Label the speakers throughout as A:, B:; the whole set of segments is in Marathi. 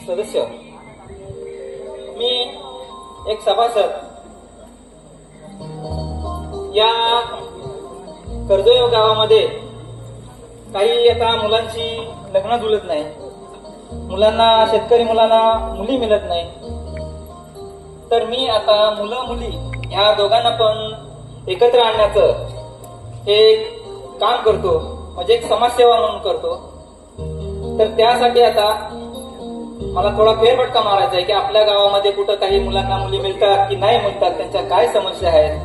A: सदस्य, मी एक सभासद या कर्जोय गावामध्ये काही आता मुलांची लग्न जुळत नाही, मुलांना शेतकरी मुलांना मुली मिळत नाही, तर मी आता मुलं मुली ह्या दोघांना पण एकत्र आणण्याचं एक काम करतो, म्हणजे एक समाजसेवा म्हणून करतो. तर त्यासाठी आता मला थोडा फेरफटका मारायचा आहे की आपल्या गावामध्ये कुठं काही मुलांना मुली मिळतात की नाही मिळतात, त्यांच्या काय समस्या आहेत.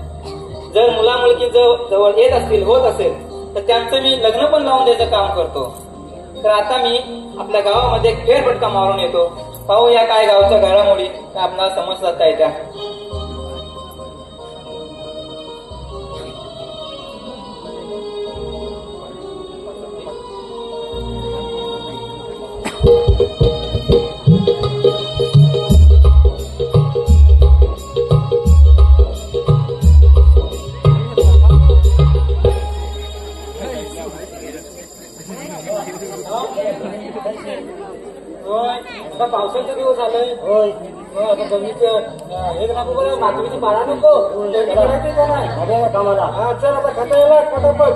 A: जर मुला मुलगी जवळ येत असतील, होत असेल, तर त्यांचं मी लग्न पण लावून द्यायचं काम करतो. तर आता मी आपल्या गावामध्ये एक फेरफटका मारून येतो, पाहूया काय गावच्या घडामोडी काय आपल्याला समजतात काय त्या. पावसाचे दिवस आले होय, आता जमिनीचं हे नको बरं, मातीची पाळा नको करायची का नाही कामाला. हा चल आता खाता येईल पटापट.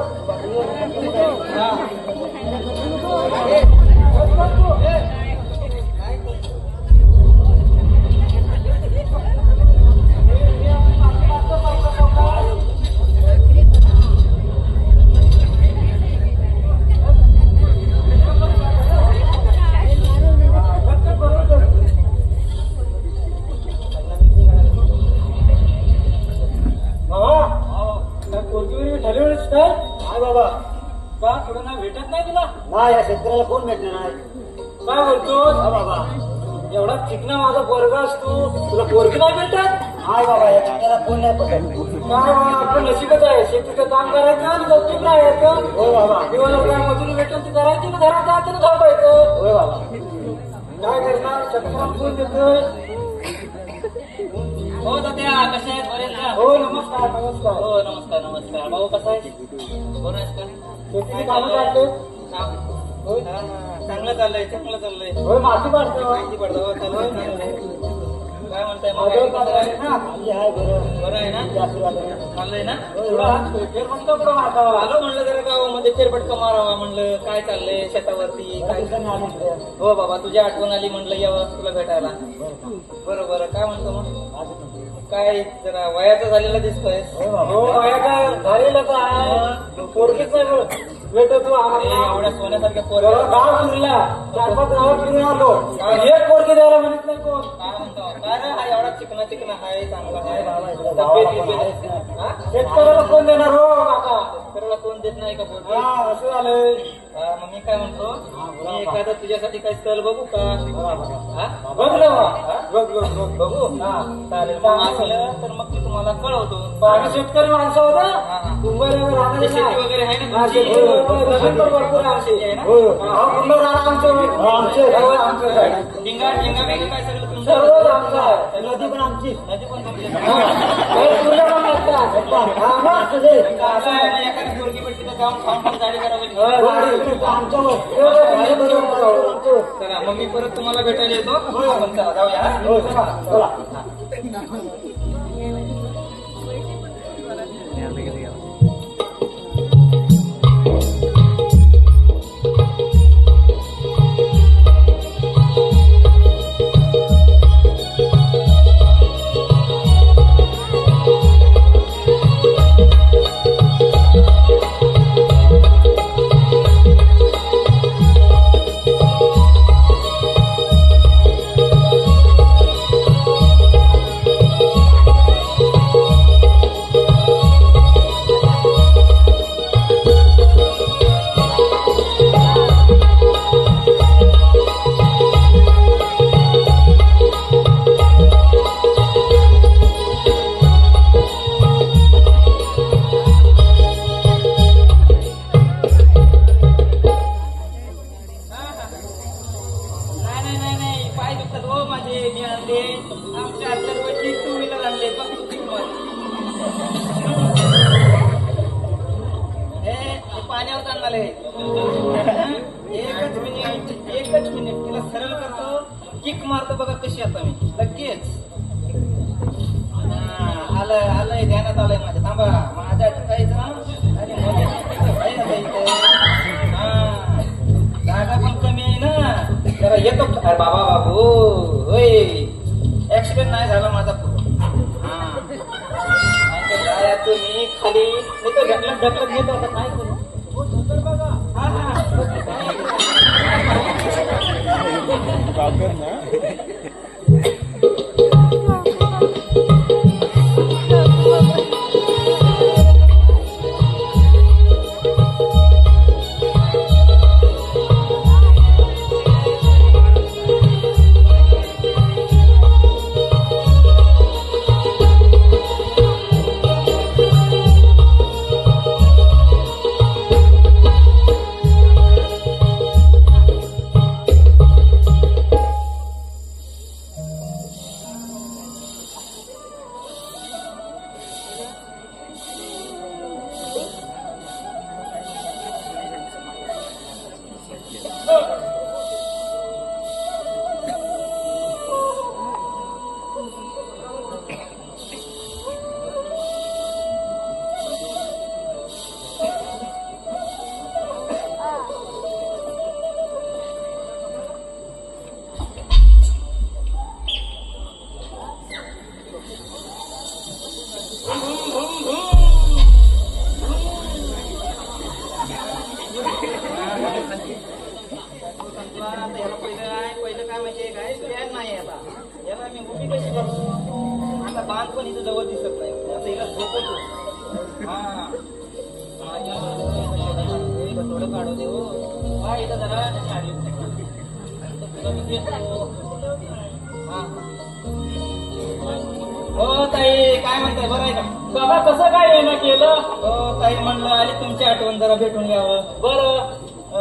A: भेटत नाही तुला ना, या शेतकऱ्याला कोण भेटणार नाही. काय बोलतोस बाबा, एवढा चिकना माझा पोरगा असतो, तुला पोरगी नाही भेटत. हाय बाबा, या चिकण्याला कोण नाही पटत. काय बाबा, आपलं नशीबच आहे, शेतीचं काम करायचं आणि गपचूप राहायचं. हो बाबा, दिवसभर काय मजुरी भेटून ती करायची ना, घरात जायचं ना झोपायचं. होय बाबा, काय करणार, शेतकऱ्याला कोण देतोय. हो तात्या, कसे आहेत, बरे ना. हो नमस्कार नमस्कार. हो नमस्कार नमस्कार. भाऊ कसा आहे, बरं आहेस का. शेतीची कामं करते. होय चांगलं चाललंय, चांगलं चाललंय. होय माती पाडतो, माती पाडतो चालू. काय म्हणताय मग, बरं आहे ना. बरं आहे ना, चाललंय ना. फेरफटका कुठं मारावा, आलो म्हणलं जरा गावामध्ये फेरफटका मारावा म्हणलं. काय चाललंय शेतावरती काय. हो बाबा, तुझी आठवण आली म्हणलं यावं तुला भेटायला. बरं बरं, काय म्हणतो मग, काय जरा वयाचा झालेला दिसतोय. हो वयाचा झालेलाच आहे, पोरगीच नाही भेटतो एवढ्या सोन्यासारख्या पोरगा. गाव फिरला, 4-5 गावात फिरून आलो, एक पोरगी द्यायला म्हणत नाही कोण. काय म्हणतो, काय हा एवढा चिकना चिकना आहे, चांगला आहे. शेतकऱ्याला कोण देणार हो काका, शेतकऱ्याला कोण देत नाही का पोरगी. असं झालंय. मग मी काय म्हणतो, मी एखादं तुझ्यासाठी काही स्थळ बघू का. बघ ना, बघ बघ बघ बघू. चालेल, असलं तर मग मी तुम्हाला कळवतो. आम्ही शेतकरी माणसं होता, मुंबईला राहणारी शेती वगैरे आहे ना, भरपूर आमची आहे ना. डिंगा डिंगा वगैरे काय सगळं सर्वच आमचं आहे. नदी पण आमची, नदी पण तुमची. एखादी पोरगी भेटली तर जाऊन खाऊन जाडी करावी. चला मग मी परत तुम्हाला भेटायला येतो. आपण चला जाऊया. आलंय ध्यानात आलंय माझ्या. थांबा माझ्या जायचं आणि हा जागा पण कमी आहे ना, जरा येतो. अरे बाबा बाबू होय, ऍक्सिडेंट नाही झाला माझा पूर्ण. हा काय तुम्ही खाली ढकलत घेत होता काय करू. हा हा पहिलं काय माहितीये काय, बॅग नाही आता याला मी उभी कशी करतो. आता बांध पण इथं जवळ दिसत नाही, आता हिला झोपवतो. हा थोडं काढू दे हो. हा इथं जरा हो ताई काय म्हणताय, बरं आहे का
B: बाबा? कसं काय येणं केलं?
A: हो ताई म्हणलं आली तुमची आठवण, जरा भेटून घ्यावं.
B: बरं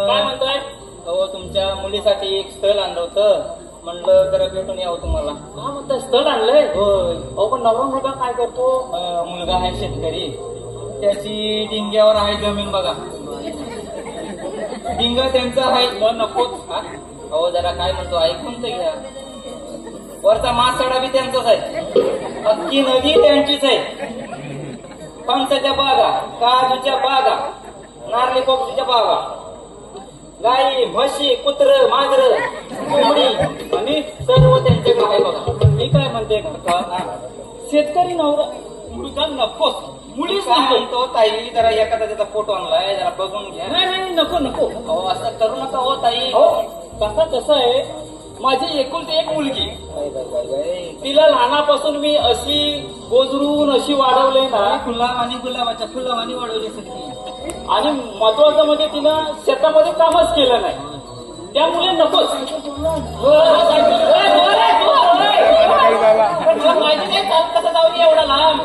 B: काय म्हणताय?
A: हो तुमच्या मुलीसाठी एक स्थळ आणलं होतं, म्हणलं जरा भेटून यावं तुम्हाला.
B: हा म्हणताय स्थळ आणलंय?
A: होय.
B: अहो पण नवरा मुलगा काय करतो?
A: मुलगा आहे शेतकरी, त्याची डिंग्यावर आहे जमीन बघा. डिंग त्यांचं आहे.
B: मग नकोच.
A: हो जरा काय म्हणतो ऐकून तर घ्या. वरचा मासडा बी त्यांचाच आहे, अख्खी नदी त्यांचीच आहे. फणसाच्या बागा, काजूच्या बागा, नारळी पोपटीच्या बागा, गाई म्हशी कुत्र मांजर कोंबडी आणि सर्व त्यांच्याकडे आहे बघा.
B: मी काय म्हणते काका, शेतकरी नवरा मुलगा नकोच, मुलीच
A: काय
B: नको.
A: म्हणतो ताई, जरा एखादा त्याचा फोटो आणलाय, जरा बघून घ्या.
B: नाही नाही नको नको.
A: हो असं करू नका हो ताई.
B: हो काका कसं आहे, माझी एकुलती एक मुलगी, तिला लहानापासून मी अशी गोजरून अशी वाढवले ना,
A: फुलावानी गुलाबाच्या फुलावानी वाढवली सगळी.
B: आणि महत्वाचं म्हणजे तिनं शेतामध्ये कामच केलं नाही, त्यामुळे नकोच. माहिती नाही कसं जाऊ दे एवढा लांब.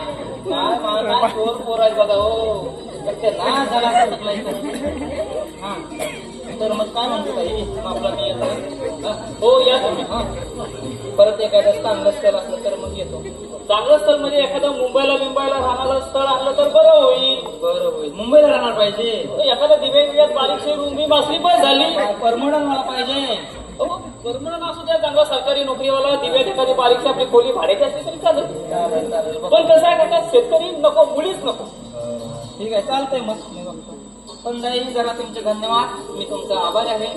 A: काय माझा चोर पोर आहे बघा हो, ते ना झाला हा. तर मग काय म्हणतो ताई, आपला मी येतो.
B: हो या तुम्ही.
A: परत एखादं चांगलं स्थळ असलं तर मग येतो.
B: चांगलं स्थळ म्हणजे एखादं मुंबईला राहणारं स्थळ आणलं तर बरं होईल.
A: बरं होईल. मुंबईला राहणार पाहिजे.
B: एखादं दिव्यांगात बारीकशी रूम बी मासली पण झाली.
A: परमनंट मला पाहिजे.
B: परमनंट असू द्या, चांगला सरकारी नोकरीवाला, दिव्यात एखादी बारीकशी आपली खोली भाड्याची असली तरी चालेल. पण कसं आहे का, शेतकरी नको, मुलीच नको.
A: ठीक आहे चालतंय मग मी बघतो. पण ताई जरा तुमचे धन्यवाद, मी तुमचा आभारी आहे.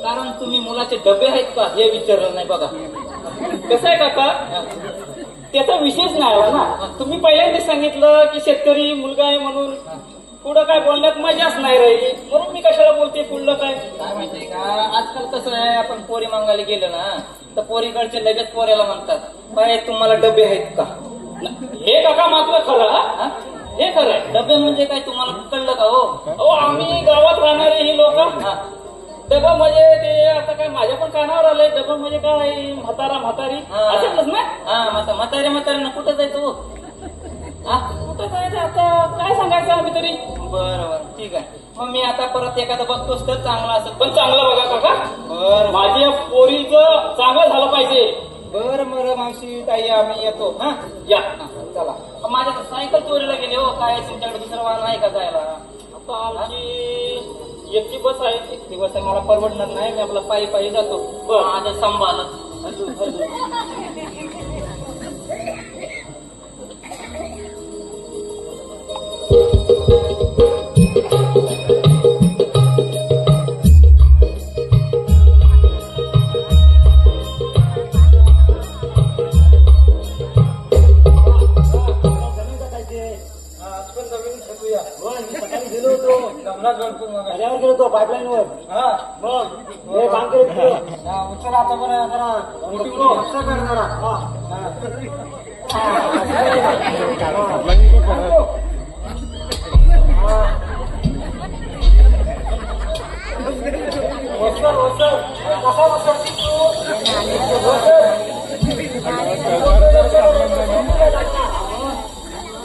A: कारण तुम्ही मुलाचे डबे आहेत का हे विचारलं नाही बघा.
B: कसं आहे काका, त्याचा विशेष नाही आला ना. तुम्ही पहिल्यांदा सांगितलं की शेतकरी मुलगा आहे म्हणून, पुढं काय बोलण्यात मजाच नाही राहिली, म्हणून मी कशाला बोलते पुढलं काय.
A: काय माहितीये का, आजकाल कसं आहे, आपण पोरी मागायला गेलो ना तर पोरीकडचे लगेच पोऱ्याला म्हणतात, काय तुम्हाला डबे आहेत का.
B: हे काका मात्र खरं. हा हे खरं आहे.
A: डबे म्हणजे काय तुम्हाला कळलं का हो.
B: अहो आम्ही गावात राहणारे ही लोक, डबा म्हणजे ते आता काय माझ्या पण कानावर आलंय. डबा म्हणजे काय, म्हातारी असंच ना.
A: हा म्हाताऱ्यानं कुठं जायचं हो.
B: कुठं जायचं आता, काय सांगायचं आम्ही तरी.
A: बरं ठीक आहे. मग मी आता परत एखादं बघतोच तर चांगला असेल.
B: पण चांगलं बघा काका.
A: बरं
B: माझ्या पोरीचं चांगलं झालं पाहिजे.
A: बरं मावशी ताई आम्ही येतो. हा
B: या
A: चला. माझ्या सायकल चोरीला गेली हो. काय तुमच्याकडे दुसरं वाहन आहे का जायला.
B: आता आमची एकटी बस आहे.
A: एक दिवस आहे, मला परवडणार नाही. मी आपला पायी जातो. माझं सांभाळत. पाईपलाईन वर मग हे काम केलं उचल आता बरं जरा रस्ता कर जरा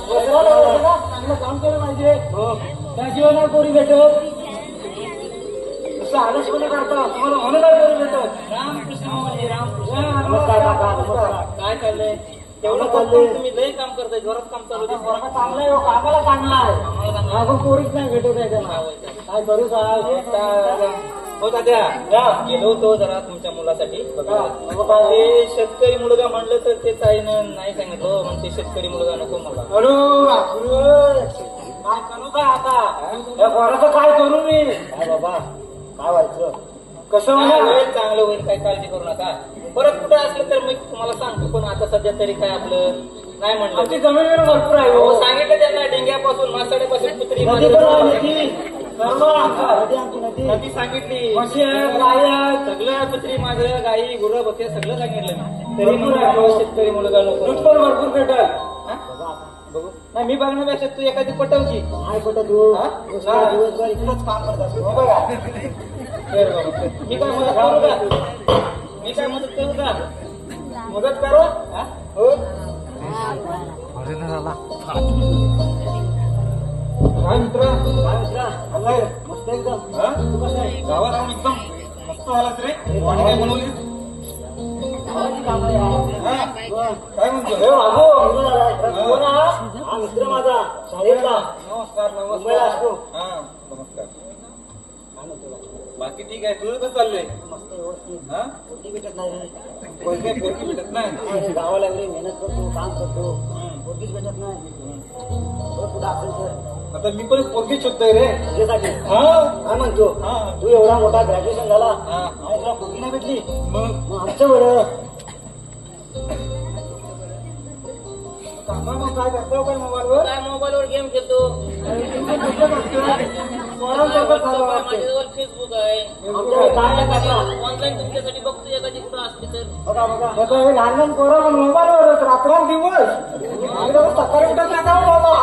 A: चांगलं काम केलं पाहिजे त्याशिवाय नाही पोरी भेटत आलस कोणी करता तुम्हाला म्हणून नाही पोरी भेटत
B: रामकृष्ण माऊली, रामकृष्ण.
A: नमस्कार काका नमस्कार
B: काय चाललंय? तेवढं चाललंय तुम्ही लय काम करताय, जोरात काम चालू आहे.
A: पोरगा चांगला आहे हो, कामाला चांगला आहे आपण पोरीच नाही भेटत आहे त्यांना काय करू साहेब
B: हो दादा गेलो होतो जरा तुमच्या मुलासाठी ते शेतकरी मुलगा म्हणलं तर ते ताईनं नाही सांगितलं म्हणते शेतकरी मुलगा नको मला.
A: काय करू काय आता या पोराचं काय करू मी काय बाबा काय व्हायचं कसं
B: होईल चांगलं होईल, काही काळजी करू नका. परत कुठं असलं तर मी तुम्हाला सांगतो, पण आता सध्या तरी काय आपलं नाही म्हणलं.
A: आमची जमीन भरपूर आहे हो.
B: सांगितलं त्यांना डेंग्यापासून मासाड्यापासून कुत्री नदी सांगितली, सगळं कुत्री माझं गाई गुरं बघते सगळं सांगितलं मी. तरी म्हणून शेतकरी मुलगा नको.
A: दूध पण भरपूर भेटल
B: बघू नाही मी बघण्यापेक्षा तू एखादी पटवची
A: काय पटत दिवसभर इकडंच काम करत बघा
B: मी काय मदत करू का? मी काय मदत करू का?
A: मदत करू हो काय मित्र मस्त एकदम
B: गावात राहून एकदम मस्त झालाच रे. पाणी काय बनवली
A: काय म्हणतो हा मित्र माझा शाळेतला
B: नमस्कार
A: मुंबईला असतो.
B: नमस्कार. बाकी ठीक आहे, तुझं कसं चाललंय?
A: मस्त व्यवस्थित
B: हा
A: पोरगी भेटत नाही
B: पोरगी भेटत नाही.
A: गावाला एवढी मेहनत करतो काम करतो पोरगीच भेटत नाही कुठं असेल तर
B: आता मी पण पोरगी शोधतोय रे
A: तुझ्यासाठी
B: हा
A: म्हणतो तू एवढा मोठा ग्रॅज्युएशन झाला आणि तुला पोरगी नाही भेटली
B: मग
A: आमचं बरं मग काय करतो काय मोबाईलवर
B: काय मोबाईलवर गेम खेळतो. माझ्याजवळ फेसबुक आहे, ऑनलाईन तुमच्यासाठी बघतो एखादी कुठं असली तर.
A: लहान लहान पोरं मोबाईलवरच रात्र दिवस सकाळी उठत नाही का आम्हाला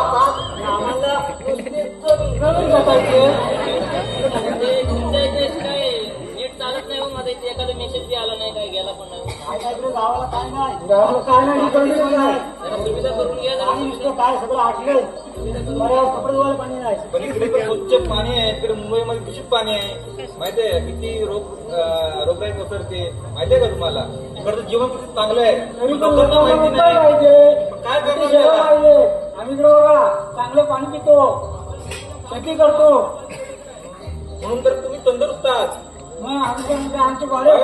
B: तुमच्या इथे काय नेट चालत नाही हो माझा इथे एखादा मेसेज बी आला नाही, काय गेला पण नाही.
A: गावाला काय नाही गावाला काय नाही
B: जरा सुविधा करून घ्या जरा.
A: नुसतं काय सगळं आटलं कपडे धुवायला पाणी नाही
B: पण इकडे पण स्वच्छ पाणी आहे, इकडे मुंबईमध्ये दूषित पाणी आहे माहितीये किती रोगराई पसरते माहितीये का तुम्हाला. इकडचं जीवन किती चांगलं आहे लोकांना माहिती नाही. काय करणार
A: आम्ही चांगलं पाणी पितो शेती करतो
B: म्हणून तर तुम्ही तंदुरुस्त आहात.
A: आमची बॉडी
B: आणि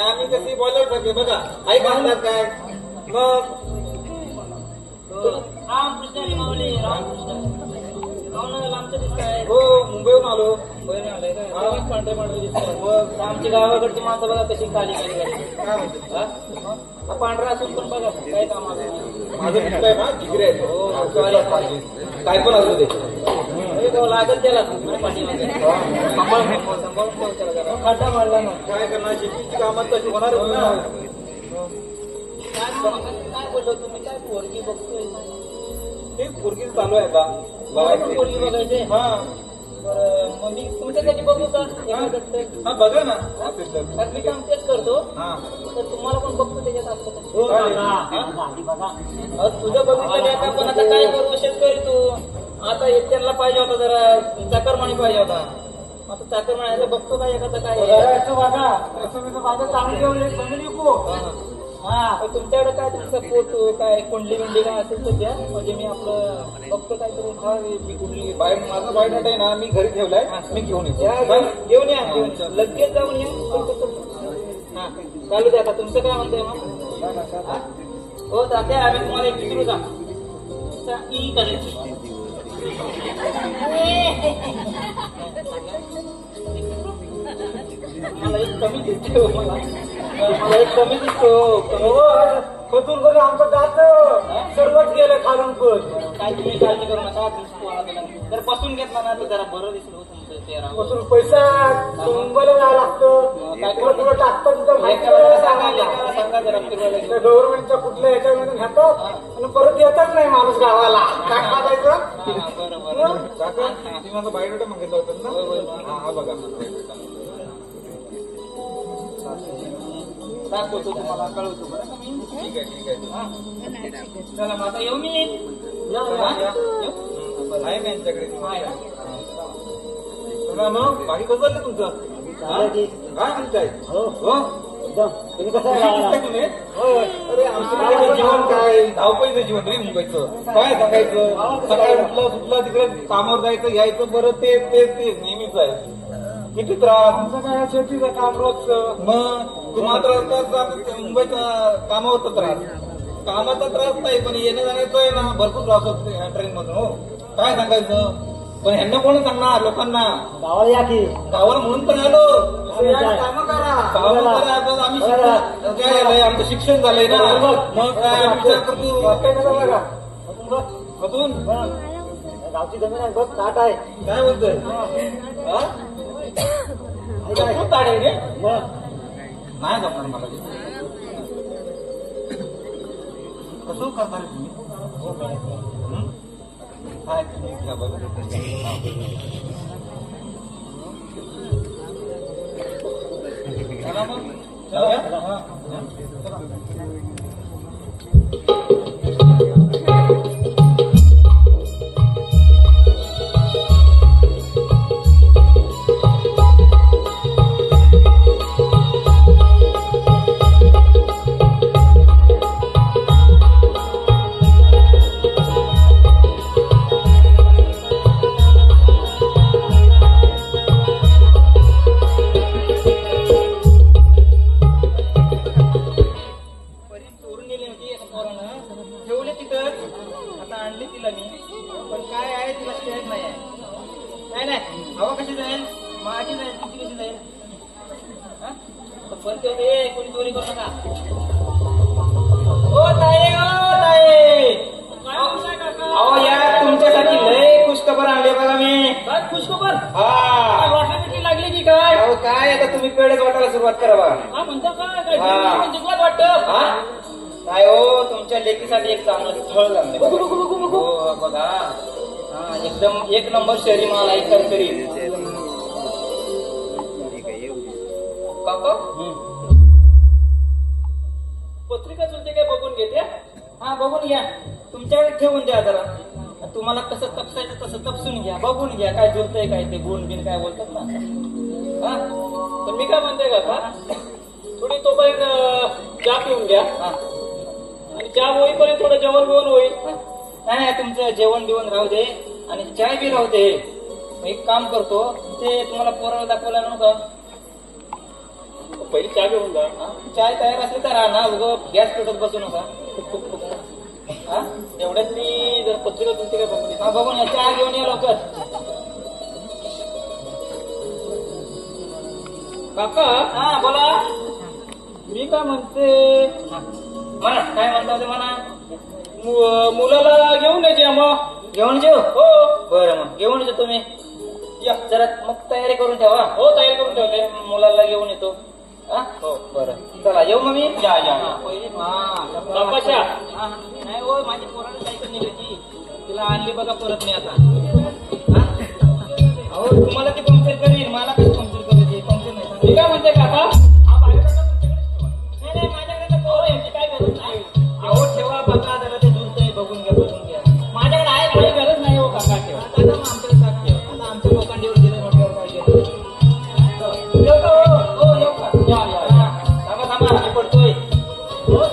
B: आम्ही कशी बॉयलर करते बघा आई बांधणार काय मग. रामकृष्ण माऊली, रामकृष्ण आमचं दिसतंय. हो मुंबईहून आलो. मुंबईने आलाय काय पांढरे पांढरे दिसतंय. मग आमची गावाकडची माणसं बघा कशी खाली खाली गाडी हा पांढरा असून पण बघा काय काम आलं माझं दिसतंय ना जिगरे हो काय पण असू दे लागत त्याला पाठीमागे सांभाळून जरा खड्डा मारला ना काय करणार शेतीची कामात तशी होणारच ना. काय बोलतो तुम्ही काय पोरगी बघतोय तेच पोरगी चालू आहे का पोरगी बघायचे हा बरं मग मी तुमच्यासाठी बघू का हा बघा ना तर मी काम तेच करतो तर तुम्हाला पण बघतो त्याच्यात असं तुझं बघितलं का पण आता काय करू शेतकरी तू आता त्यांना पाहिजे होता जरा चाकरमानी पाहिजे होता आता चाकरमानी बघतो काय एखादं काय
A: माझं चांगली जमीन विकू
B: तुमच्याकडे काय तुमचा फोटो काय कुंडली बिंडली काय असेल तर द्या म्हणजे मी आपलं बघतो काय करून मी कुंडली माझा बायोडाटा आहे ना मी घरी ठेवलाय मी घेऊन येतो घेऊन या लगेच जाऊन या हा चालू द्या आता तुमचं काय म्हणतंय मग हो तात्या आम्ही तुम्हाला एक विचारू का ई करायची मला एक कमी दिसतो मला एक कमी दिसतो
A: खतून करून आमचं दात सर्वच गेलं खालून पण. काय तुम्ही काळजी करू नका. जर बसून घेतला ना तर जरा बरं दिसलं हो तुमचं चेहरा. बसून पैसा मुंबईला जावं लागतं. काय थोडं टाकतात सांगा जरा फिरवायला. गव्हर्नमेंटच्या कुठल्या ह्याच्यामध्ये घेतात आणि परत येतच नाही माणूस गावाला. काय खायचं. बरोबर ती माझं बायोडेटा मागितलं होतं ना. हा बघा दाखवतो तुम्हाला कळवतो बरं. ठीक आहे. चला मग आता येऊ मी. आहे त्यांच्याकडे. मग बाकी कसं चाललं तुमचं. काय म्हणताय. तुम्ही कसं तुम्ही. अरे आमचं जीवन काय धावपळीचं जीवन रे मुंबईचं. काय सांगायचं. सकाळी उठलं सुटलं तिकडे कामावर जायचं यायचं बरं ते नेहमीच आहे. किती त्रास. आमचं काय शेतीचं काम रोजचं. मग तुम्हाला मुंबईचा कामावरचा त्रास. कामाचा त्रास नाही पण येण्या जाण्याचा आहे ना भरपूर त्रास होतो ट्रेन मधून. हो काय सांगायचं. पण ह्यांना कोण सांगणार लोकांना. गावाला या की. गावाला म्हणून तर आलो. काम करा. आम्ही काय झालंय आमचं शिक्षण झालंय ना. मग काय विचार करतो. कसून गावची जमीन आहे बस ताट आहे. काय बोलतोय. खूप ताट आहे रे. नाही जमणार मला. कसं करणार तुम्ही. काय चला मग. तुमच्यासाठी लय खुशखबर आणले बघा मी. काय खुशखबर. हा वाटायची लागली की काय. काय आता तुम्ही पेढेच वाटायला सुरुवात करा बघा. म्हणता काय वाटतं. काय हो तुमच्या लेकीसाठी एक चांगलं स्थळ लागले बघा. एकदम एक नंबर शहरी माल आहे करकरी. पत्रिका चुलते काय बघून घेते. हा बघून घ्या. तुमच्याकडे ठेवून द्या जरा. तुम्हाला कसं तपसायचं तसं तपसून घ्या. बघून घ्या काय जुळतंय काय ते गुण बिन काय बोलतात ना. हा तर मी काय म्हणते का थोडी तोपर्यंत चहा पिऊन घ्या. आणि चहा होईपर्यंत थोडं जेवण बिवण होईल. नाही तुमचं जेवण बिवण राहू दे आणि चाय बी राहू दे. एक काम करतो ते तुम्हाला पोराला दाखवला नव्हतं. पहिली चहा घेऊन जा. चाय तयार असली तर राहा ना. उगं गॅस पेटत बसू नका. एवढ्याच मी जर पत्रिका तुमची काय बघून. बघून या चहा घेऊन या लवकर. काका. हा बोला. मी काय म्हणते. म्हणा काय म्हणता होते म्हणा. मुलाला घेऊन यायचे मग. घेऊन जेव. हो बरं मग घेऊन येतो तुम्ही. या जरा मग तयारी करून ठेवा. हो तयारी करून ठेवते. मुलाला घेऊन येतो. हो बरं चला येऊ मग मी. या पहिली नाही हो माझी पोराला सायकल निघायची. तिला आणली बघा परत मी आता. अहो तुम्हाला ती पंक्चर करील. मला काही पंक्चर करायची. पंक्चर नाही. मी काय म्हणते काका. नाही माझ्याकडे तर पोर आहे. काय गरज नाही. अहो ठेवा बघा जरा ते जुळतंय. बघून घ्या. माझ्याकडे आहे काही गरज नाही हो काका. ठेवा आता मग आमच्याकडे टाक ठेवा. आता आमच्या लोकांवर गेले मोठ्यावर काय गेलं. येऊ का हो येऊ का. या थांबा मी पडतोय. हो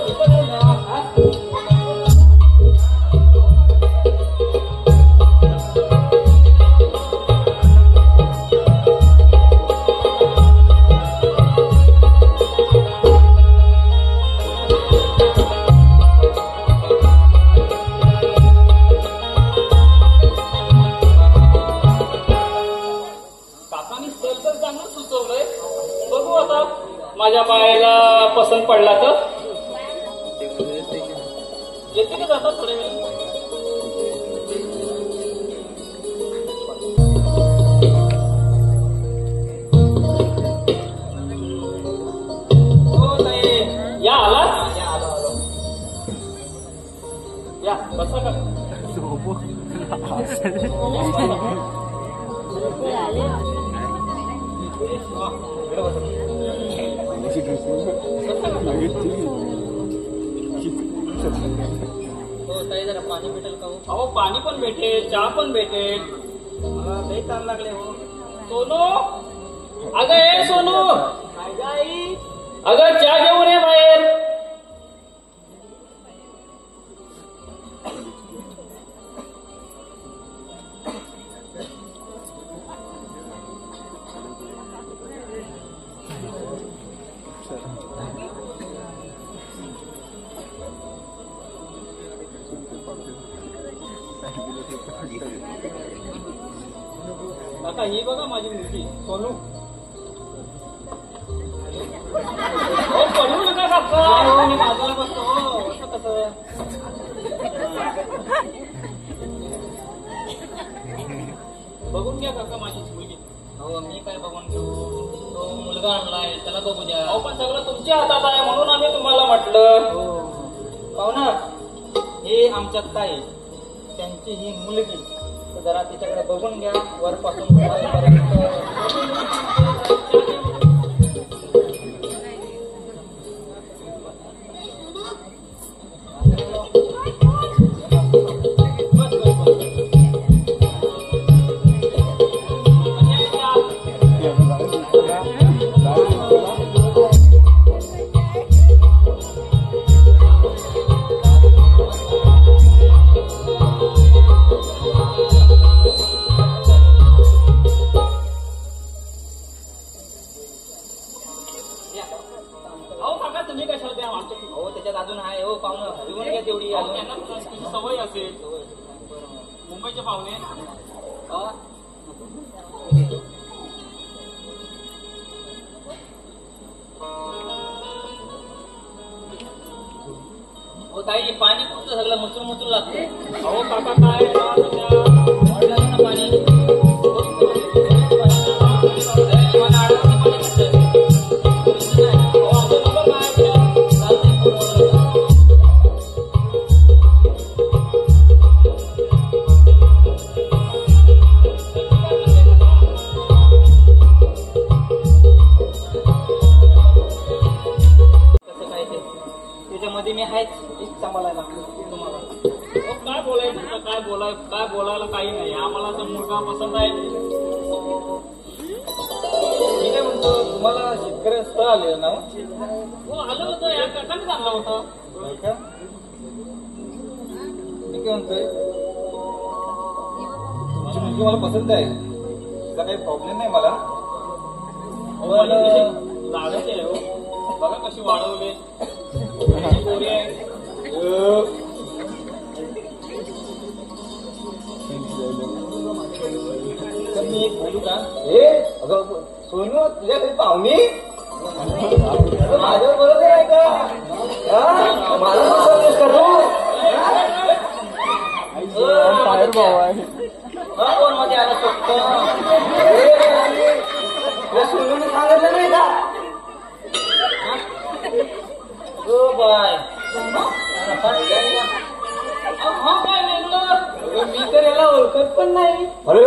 A: माझ्या बायला पसंत पडला तर
B: आता थोडे वेळ. हो ताई, या आला. या बसा का.
A: हो ताई, जरा पाणी भेटेल का हो?
B: अहो पाणी पण भेटेल, चहा पण भेटेल.
A: मला लई ताण लागले हो.
B: सोनू, अगं ए सोनू,
A: काय गं आई?
B: अगं चहा घेऊन ये बाहेर. काका ही बघा माझी मुलगी सोनू. हो पडू नका काका.
A: नाही हो, मी बाजूला बसतो हो. असं कसं?
B: बघून घ्या काका माझी मुलगी.
A: हो, मी काय बघून घेऊ? तो मुलगा आणलाय, त्याला बघू द्या.
B: अहो पण सगळं तुमच्या हातात आहे म्हणून आम्ही तुम्हाला म्हटलं.
A: हो पाहुणा, हे आमच्या ताई, त्यांची ही मुलगी. तर जरा तिच्याकडे बघून घ्या वरपासून खालपर्यंत.
B: अहो काका तुम्ही कशाला द्या आमच्या.
A: हो त्याच्यात अजून आहे हो पाहुणं, घेऊन घ्या तेवढी
B: अहो,
A: अजून.
B: त्यांना तुझी सवय असेल. मुंबईचे पाहुणे.
A: हा? हो ताई, पाणी कुठचं सगळं मुचूर मुचूर लागतं.
B: अहो काका काय ना तुझ्या
A: वाढलं ना पाणी. मला अडचण पाणी भेटतं.
B: अहो असं नको काय
A: चालतंय पुढं. कसं काय ते? त्याच्यामध्ये मी आहेच, एक सांभाळायला तुम्हाला.
B: अहो, काय बोलायचं काय बोलायला काही नाही. आम्हाला तर मुलगा पसंत आहे.
A: मी काय म्हणतो, तुम्हाला शेतकरी स्थळ आलेलं ना हो?
B: हो आलं होतं, या काकाने सांगलं होतं.
A: होय का? मी काय म्हणतोय, तुमची मुलगी मला पसंत आहे, तिचा काही प्रॉब्लेम नाही मला.
B: अहो, माझी कशी लाडाची आहे हो. बघा कशी वाढवले. कशी गोरी आहे.
A: तर मी एक बोलू का? अगं सोनू, तुझ्या घरी पाहुणे माझ्या बरोबर आहे का? हा? मला सर्विस करतो. कोण मध्ये आला शकतो? सोनूने सांगितलं नाही का? हो बाय.
B: हा काय वेगळं.
A: मी तर याला ओळखत पण नाही. अरे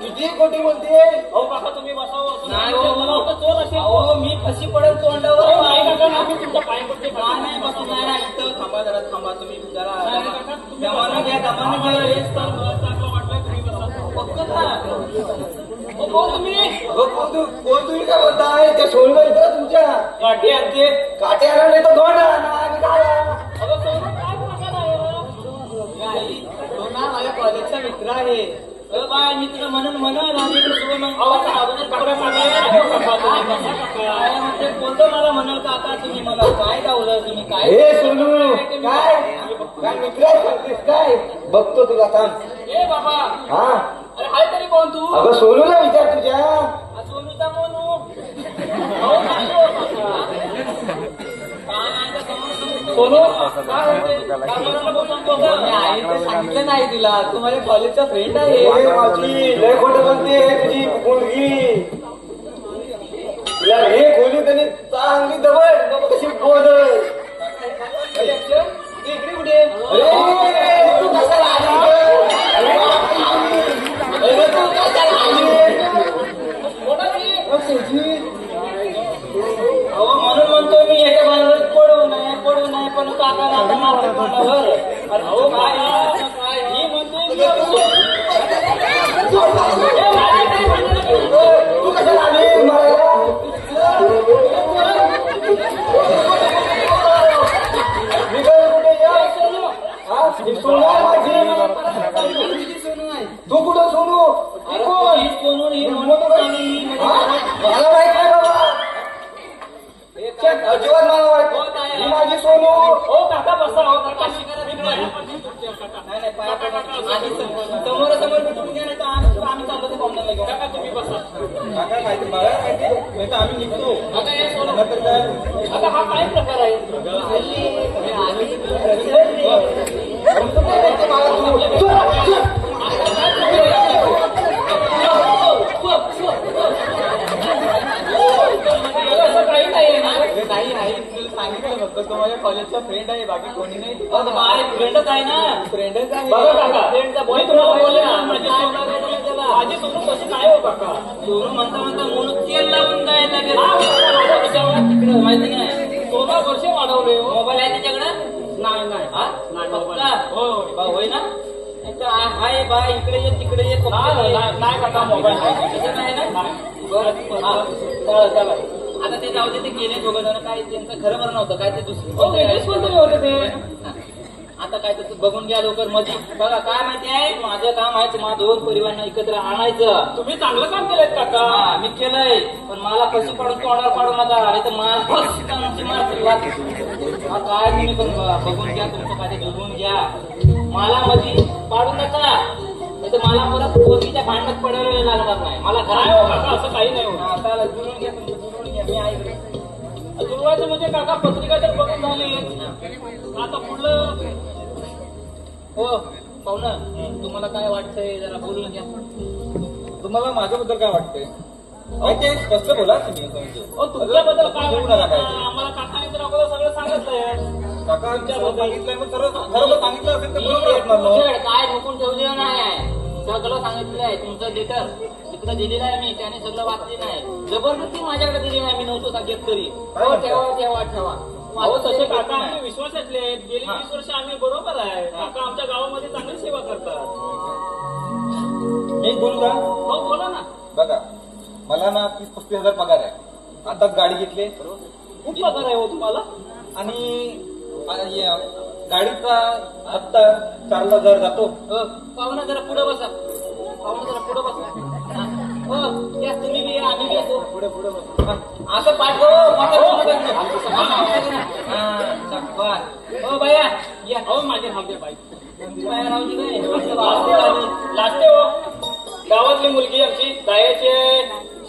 A: तुझी खोटी बोलते.
B: अहो काका तुम्ही बसावं.
A: नाही हो.
B: मला वाटतं चोर असेल.
A: अहो मी कशी पडेल
B: अहो,
A: तोंडावर?
B: नाही काका आम्ही तुमच्या पाय पडते.
A: नाही बसू नाही ना इथं. थांबा जरा, थांबा तुम्ही जरा.
B: नाही, काका, तुम्ही
A: दमानं घ्या, दमानं घ्या.
B: हेच तर मला चांगलं वाटलं तुम्ही बसा.
A: फक्त ना.
B: हो कोण तुम्ही.
A: अगं कोण तुम्ही काय बोलताय? त्या सोनवर इथं तुमच्या
B: काठी आणते.
A: काटे आणा नाही तर दोन आणा. आणि काय आणा?
B: अगं सोनू काय प्रकार आहे हो?
A: नाही, तो ना माझ्या कॉलेजचा मित्र आहे. बाय मित्र म्हणून आणि
B: अहो, अगोदर कपडे टाकले.
A: काय म्हणते, कोणतं मला म्हणाल का आता तुम्ही मला काय गावलं तुम्ही काय सोनू काय मित्र सांगतेस काय? बघतो तुला थांब.
B: ए बाबा.
A: हा
B: अरे हाय तरी कोण तू.
A: अगं सोनूला विचार तुझ्या.
B: सोनूचा मोनू. अहो, काय हो काका?
A: काय नाही तर
B: सोनू काय म्हणते? कामाला बोलतो का?
C: आई तर सांगितलं नाही तिला, तू माझ्या कॉलेजचा फ्रेंड आहे.
A: लय खोटं बोलते तुझी मुलगी. तिला हे खोली त्याने चांगली दबड नको कशी बोलत.
B: इकडे कुठे?
A: तू कशाला आली? तू कशाला आली?
B: अहो म्हणून म्हणतो मी एका बांधवात पडू नये पण काका आता मारते कोणावर. अरे हो काय ही म्हणते
A: तू कशाला आली? तू कुठं सोनू? मला माहित नाही बाबा. अजिबात मला माहित नाही. ही माझी सोनू.
B: हो काका बसा हो काका नाही समोरासमोर भेटून घ्या नाही तर आम्ही चाललो ते पाहुण्याला घेऊन. काका तुम्ही बसा.
A: काय माहिती मला माहिती नाही तर आम्ही निघतो.
B: आता हे सोडून
A: नंतर काय
B: आता हा काय प्रकार आहे? असं काही नाही ना.
C: नाही आई, तुला सांगितलं फक्त तो माझ्या कॉलेजचा फ्रेंड आहे, बाकी कोणी नाही.
B: माझे फ्रेंडच आहे ना.
C: फ्रेंडच आहे.
B: बघा काका फ्रेंडचा बॉय तुम्हाला बोलले ना माझी सोनू कशी नाही हो काका. सोनू म्हणता म्हणता म्हणून तेल लावून काय तिकडे माहिती नाही. 16 वर्ष वाढवले. मोबाईल आहे त्याच्याकडे? नाही होय ना. हाय बाय इकडे ये तिकडे ये. नाही काका मोबाईल नाही ना. बरं चला आता ते जाऊ दे. ते गेले दोघं जण. काय त्यांचं खरं बरं नव्हतं काय ते दुसरं होते ते. आता काय तर बघून घ्या लवकर मध्ये. बघा काय माहिती आहे माझं काम आहे तुम्हाला दोन परिवारांना एकत्र आणायचं. तुम्ही चांगलं काम केलंय काका. मी केलंय पण मला कशी पाडून तोंडावर पाडू नका. नाही तर मला काय तुम्ही पण बघून घ्या तुमचं काय ते जुळवून घ्या. मला मध्ये पाडू नका नाही तर मला परत पोरगीच्या भांडणात पडायला लागणार नाही. मला घरात असं काही नाही होणार. आता जुळून घ्या तुमचं जुळून घ्या. मी ऐकलं जुळवायचं म्हणजे काका पत्रिका तर बघून झाली. आता पुढलं हो पाहुणं तुम्हाला काय वाटतंय जरा बोलून घ्या.
A: तुम्हाला माझ्याबद्दल काय वाटतंय? ते स्पष्ट बोला तुम्ही.
B: तुमच्याबद्दल काय वाटतं? आम्हाला काकाने तर अगोदर सगळं सांगितलंय.
A: काका सांगितलंय मग खरं सांगितलं असेल तर बरोबर असणार ना.
B: काय ढोकून ठेवलेलं नाही. सगळं सांगितलं आहे. तुमचं लेटर तिकडे दिलेलं आहे मी. त्याने सगळं वाचलेलं आहे. जबरदस्ती माझ्याकडे दिली नाही. मी नव्हतो सांगत तरी. ठेवा. अहो तसे काका आम्ही विश्वासातले. गेली 20 वर्ष आम्ही बरोबर आहे. काका आमच्या गावामध्ये चांगली सेवा करतात.
A: मी बोलू का?
B: हो बोला ना.
A: बघा मला ना 30-35 हजार पगार आहे. आताच गाडी घेतली.
B: खूप पगार आहे हो तुम्हाला.
A: आणि गाडीचा हप्ता 4,000 जातो.
B: पाहुणा जरा पुढे बसा. हो या तुम्ही बी या आम्ही बी येतो.
A: पुढे बस.
B: असं पाठव. हो बाया या. हो माझे थांबे बाई. बाया राहू दे लाजते हो. गावातली मुलगी आमची दायाचे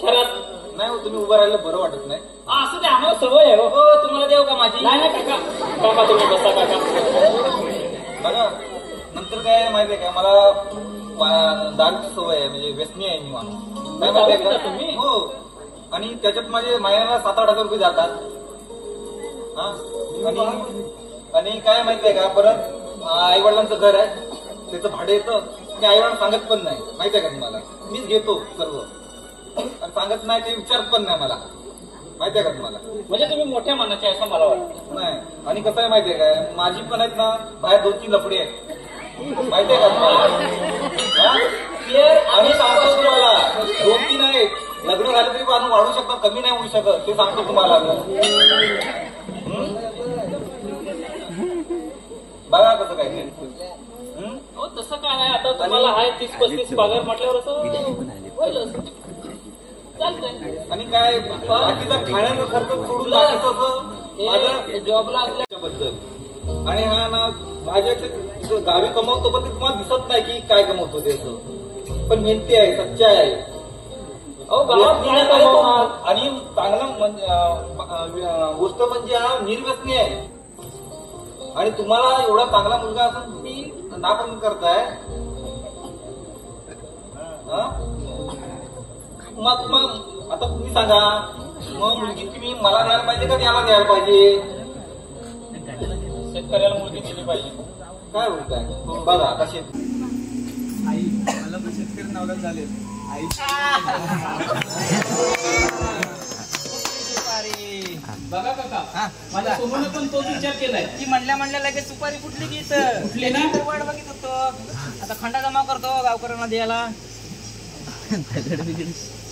B: शरद.
A: नाही हो तुम्ही उभं राहिलं बरं वाटत नाही.
B: असं ते आम्हाला सवय आहे. हो तुम्हाला देऊ का माझी? नाही काका तुम्ही बसा काका.
A: बघा नंतर काय माहितीये का मला दारूची सवय आहे. म्हणजे व्यसनी आहे मी माणूस. काय माहितीये का
B: तुम्ही?
A: हो. आणि त्याच्यात माझे महिन्याला 7-8 हजार रुपये जातात. आणि काय माहितीये का परत आई वडिलांचं घर आहे. त्याचं भाडे येतं. मी आई वडिलांना सांगत पण नाही. माहितीये का तुम्हाला मीच घेतो सर्व. आणि सांगत नाही ते विचारत पण नाही मला. माहितीये का तुम्हाला?
B: म्हणजे तुम्ही मोठ्या मनाचे असं मला वाटतं.
A: नाही. आणि कसं आहे माहितीये काय माझी पण आहेत ना बाहेर 2-3 लफडे आहेत. माहितीये का तुम्हाला? आणि सांगतो तुम्हाला 2-3 आहेत. लग्न झालं तरी पण वाढू शकतात. कमी नाही होऊ शकत. ते सांगतो तुम्हाला. बघा कसं काय ते.
B: हो तसं काय आहे. आता तुम्हाला आहे 30-35 पगार म्हटल्यावर असं चालतंय.
A: आणि काय बाकीचा खाण्याचा खर्च सोडून माझं
B: जॉबला असल्याबद्दल.
A: आणि हा ना माझ्या गावी कमवतो पण ते तुम्हाला दिसत नाही की काय कमवतो ते. असं पण मेहनती आहे. सच्चा आहे.
B: अहो गावात काय कमवणार?
A: आणि चांगला गोष्ट म्हणजे हा निर्व्यसनी आहे. आणि तुम्हाला एवढा चांगला मुलगा असून तुम्ही नापसंत करताय. मग आता तुम्ही सांगा, मग मुलगी तुम्ही मला द्यायला पाहिजे का त्याला द्यायला पाहिजे?
B: शेतकऱ्याला मुलगी दिली पाहिजे.
A: काय बोलताय? बघा आता
C: आई मला पण शेतकरी नवरा चालेल. आई
B: बघा काका, माझ्या सोनूने पण तोच विचार केलाय.
C: ती म्हणल्या लगेच सुपारी कुठली गीत
B: कुठली ना?
C: वाट बघित होतो. आता खंडा जमा करतो गावकऱ्यांना द्यायला.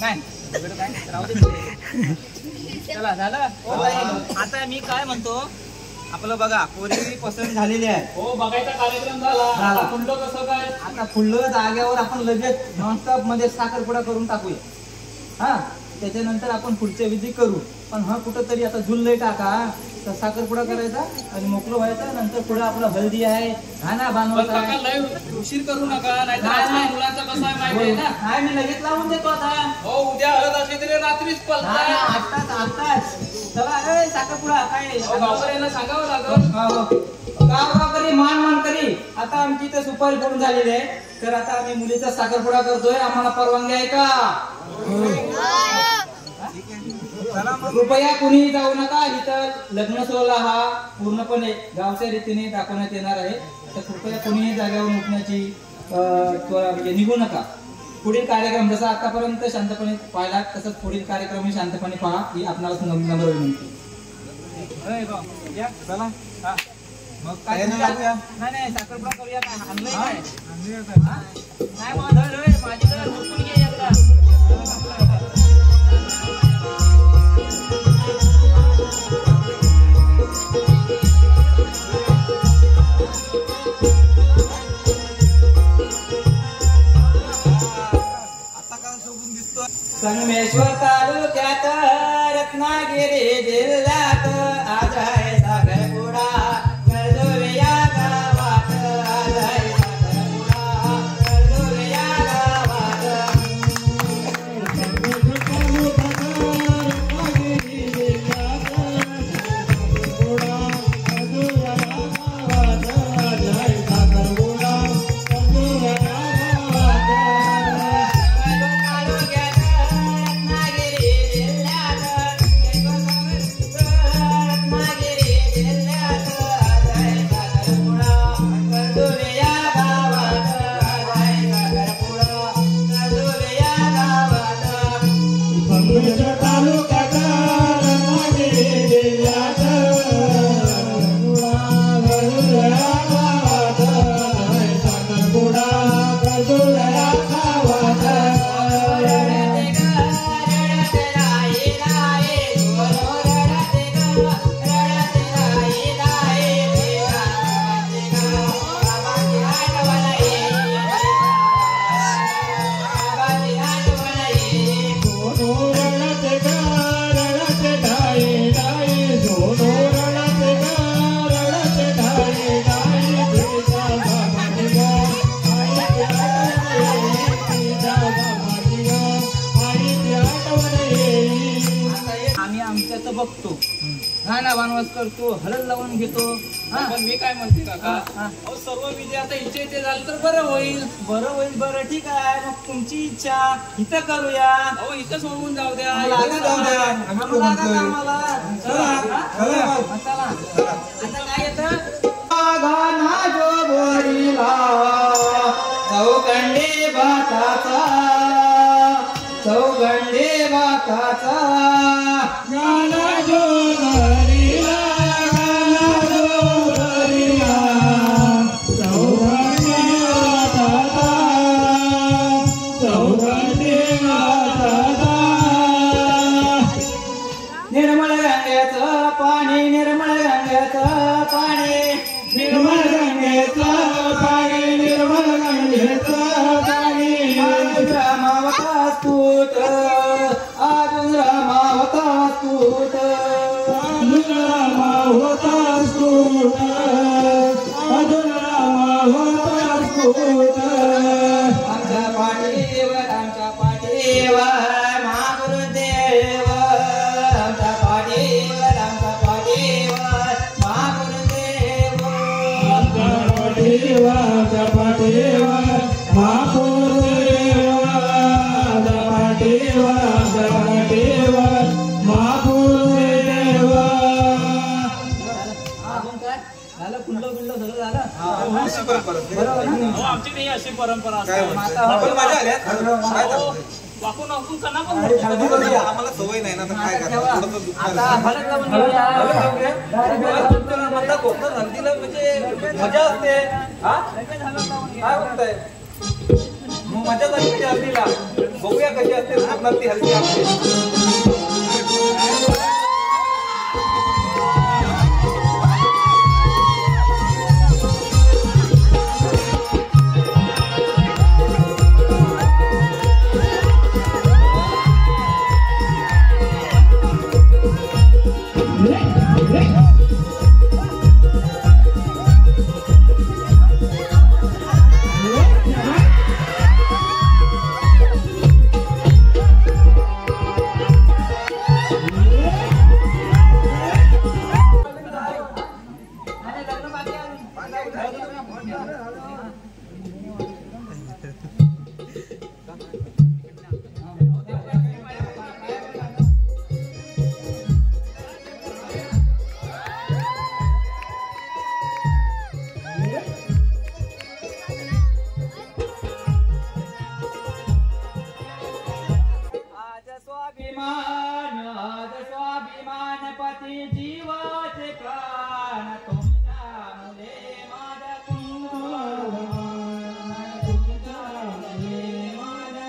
C: नाही राहू दे. चला झालं. आता मी काय म्हणतो, आपलं बघा पोरी पसंत झालेली आहे.
B: हो, बघायचा कार्यक्रम झाला. फुललं कसं काय?
C: आता फुलं जाग्यावर आपण लगेच नॉनस्टॉप मध्ये साखरपुडा करून टाकूया. हा, त्याच्यानंतर आपण पुढचे विधी करू. पण हा कुठंतरी आता झुललंय टाका, तर साखरपुडा करायचा आणि मोकळं व्हायचा. नंतर पुढे आपलं हल्दी आहे, घाना बांधवायचा आहे.
B: लय उशीर करू नका, नाहीतर मुलांचा कसं आहे माहिती आहे ना.
C: नाही, मी लगेच लावून देतो आता.
B: हो, उद्या हळद असली तरी रात्रीच पळताय.
C: आताच चला. साखरपुडा काय
B: गावकऱ्यांना सांगावं लागलं.
C: गावकरी मान करी. आता आमची इथं सुपारी फोडून झालेली आहे, तर आता आम्ही मुलीचा साखरपुडा करतोय. आम्हाला परवानगी आहे का? कृपया कुणीही जाऊ नका. इथं लग्न सोहळा हा पूर्णपणे गावच्या रीतीने दाखवण्यात येणार आहे. तर कृपया कुणीही जागेवर उठण्याची म्हणजे निघू नका. पुढील कार्यक्रम जसा आतापर्यंत शांतपणे पाहिला, तसंच पुढील कार्यक्रम शांतपणे पहा, ही आपणाला नम्र विनंती. चला मग काय नाही साखरपुडा करूया. काय आणलंय काय? नाही माझी घर उठून घे एकदा. संगमेश्वर तालुक्यात रत्नागिरी जिल्ह्यात आज आहे साखरपुडा. कर्दूर या गावात आज आहे साखरपुडा. कर्दूर या गावात. बघतो, गाणा बानवास करतो, हळद लावून घेतो.
B: पण मी काय म्हणते काका, सर्व विधी आता इच्छा इथे झालं तर बरं होईल.
C: बरं ठीक आहे. मग तुमची इच्छा इथं करूया.
B: अहो इथंच होऊन जाऊ द्या.
C: आता काय येतं, गाणा जो बोरीला चौगंडे भाताचा, चौगंडे भाताचा गाणा जो बोरीला, गाणा जो बोरीला चौगंडे भाताचा, चौगंडे भाताचा. निर्मळ गंगेचं पाणी, निर्मळ गंगेचं पाणी, निर्मळ गंगेचं पाणी, निर्मळ गंगेचं पाणी. अजून रामावता स्तुत, अजून रामावता स्तुत, अजून रामावता स्तुत, अजून रामावता स्तुत. आमच्या पाठीवर, आमच्या पाठीवर महागुरुदेव, आमच्या पाठीवर, आमच्या पाठीवर महागुरुदेव.
D: देवाच्या पाठीवर महापूर देवाच्या पाठीवर महापूर देवा.
C: अजून काय झालं? कुंडलं बिंडलं सगळं झालं?
A: अशी परंपरा.
C: बरोबर ना?
B: आमची नाही अशी परंपरा
A: काय
B: असते.
A: म्हणताय? आपण मजा आल्या. काय करताय?
B: वाकून वाकून कना पण
A: हळदी करूया. आम्हाला सवय नाही ना तर काय करणार? थोडंसं दुखतं.
C: आता हळद लावून घेऊया.
A: म्हणता कोकणात हळदीला म्हणजे मजा असते. हा? काय म्हणताय? मग मजा झाली म्हणजे हळदीला. बघूया कशी असते कोकणात ती हळदी आपली.
C: आज स्वाभिमान पती जीवाचे प्राण तुमच्या मुले माझ्या तुमच्या मुले माझ्या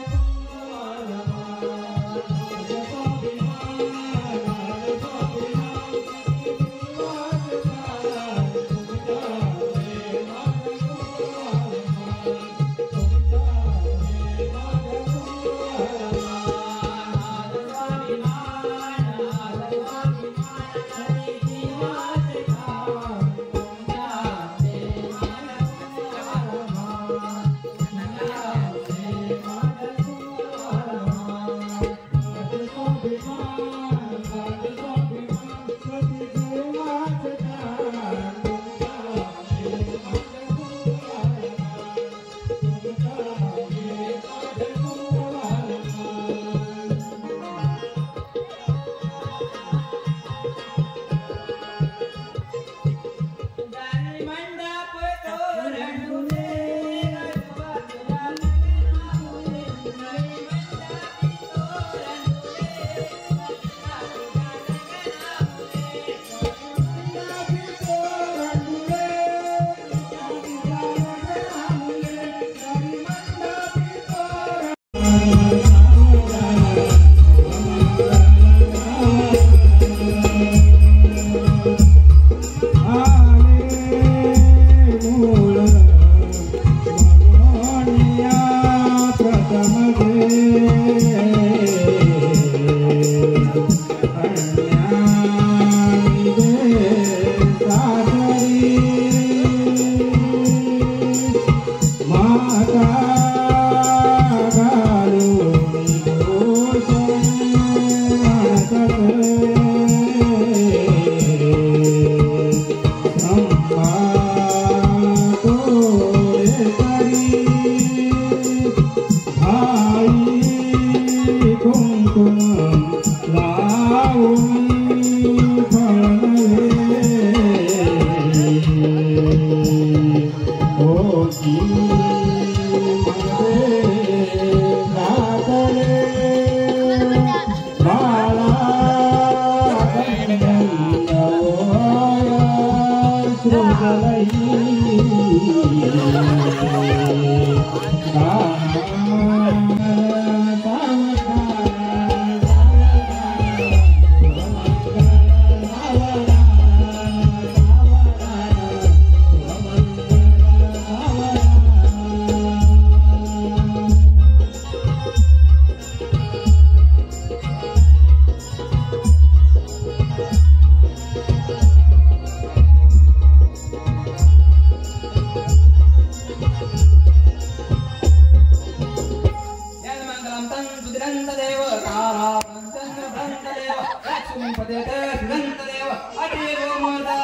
D: लक्ष्मीपते सुदंतदेव अति गोमदा